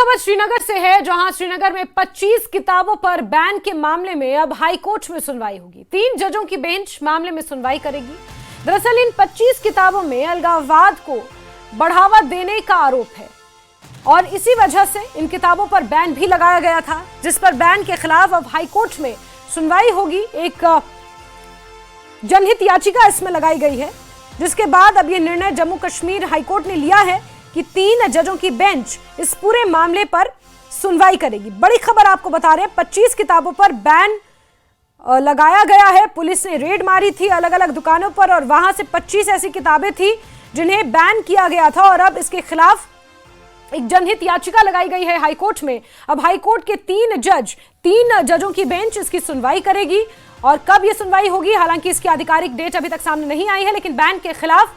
खबर श्रीनगर से है, जहां श्रीनगर में 25 किताबों पर बैन के मामले में अब हाई कोर्ट में सुनवाई होगी। 3 जजों की बेंच मामले में सुनवाई करेगी। दरअसल इन 25 किताबों में अलगाववाद को बढ़ावा देने का आरोप है और इसी वजह से इन किताबों पर बैन भी लगाया गया था, जिस पर बैन के खिलाफ अब हाई कोर्ट में सुनवाई होगी। एक जनहित याचिका इसमें लगाई गई है, जिसके बाद अब यह निर्णय जम्मू कश्मीर हाईकोर्ट ने लिया है कि 3 जजों की बेंच इस पूरे मामले पर सुनवाई करेगी। बड़ी खबर आपको बता रहे हैं, 25 किताबों पर बैन लगाया गया है। पुलिस ने रेड मारी थी अलग अलग दुकानों पर और वहां से 25 ऐसी किताबें थी जिन्हें बैन किया गया था और अब इसके खिलाफ एक जनहित याचिका लगाई गई है हाईकोर्ट में। अब हाईकोर्ट के 3 जजों की बेंच इसकी सुनवाई करेगी और कब यह सुनवाई होगी, हालांकि इसकी आधिकारिक डेट अभी तक सामने नहीं आई है, लेकिन बैन के खिलाफ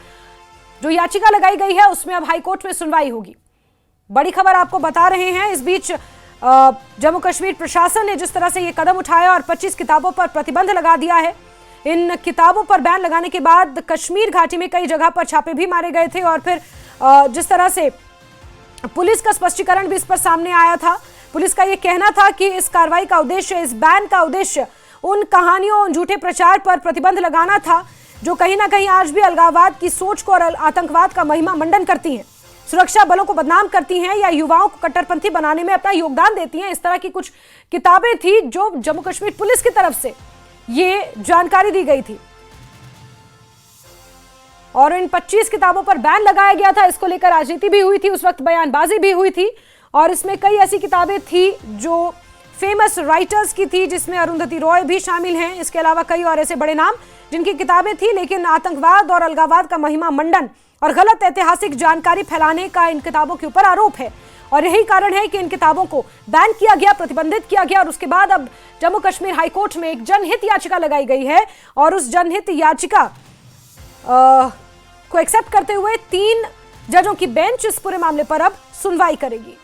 जो याचिका लगाई गई है उसमें अब हाईकोर्ट में सुनवाई होगी। बड़ी खबर आपको बता रहे हैं। इस बीच जम्मू कश्मीर प्रशासन ने जिस तरह से ये कदम उठाया और 25 किताबों पर प्रतिबंध लगा दिया है, इन किताबों पर बैन लगाने के बाद कश्मीर घाटी में कई जगह पर छापे भी मारे गए थे और फिर जिस तरह से पुलिस का स्पष्टीकरण भी इस पर सामने आया था। पुलिस का यह कहना था कि इस कार्रवाई का उद्देश्य, इस बैन का उद्देश्य उन कहानियों, उन झूठे प्रचार पर प्रतिबंध लगाना था जो कहीं ना कहीं आज भी अलगाववाद की सोच को और आतंकवाद का महिमा मंडन करती हैं, सुरक्षा बलों को बदनाम करती हैं या युवाओं को कट्टरपंथी बनाने में अपना योगदान देती हैं। इस तरह की कुछ किताबें थी जो जम्मू कश्मीर पुलिस की तरफ से ये जानकारी दी गई थी और इन 25 किताबों पर बैन लगाया गया था। इसको लेकर राजनीति भी हुई थी, उस वक्त बयानबाजी भी हुई थी और इसमें कई ऐसी किताबें थी जो फेमस राइटर्स की थी, जिसमें अरुंधति रॉय भी शामिल हैं। इसके अलावा कई और ऐसे बड़े नाम जिनकी किताबें थी, लेकिन आतंकवाद और अलगाववाद का महिमा मंडन और गलत ऐतिहासिक जानकारी फैलाने का इन किताबों के ऊपर आरोप है और यही कारण है कि इन किताबों को बैन किया गया, प्रतिबंधित किया गया और उसके बाद अब जम्मू कश्मीर हाईकोर्ट में एक जनहित याचिका लगाई गई है और उस जनहित याचिका को एक्सेप्ट करते हुए 3 जजों की बेंच इस पूरे मामले पर अब सुनवाई करेगी।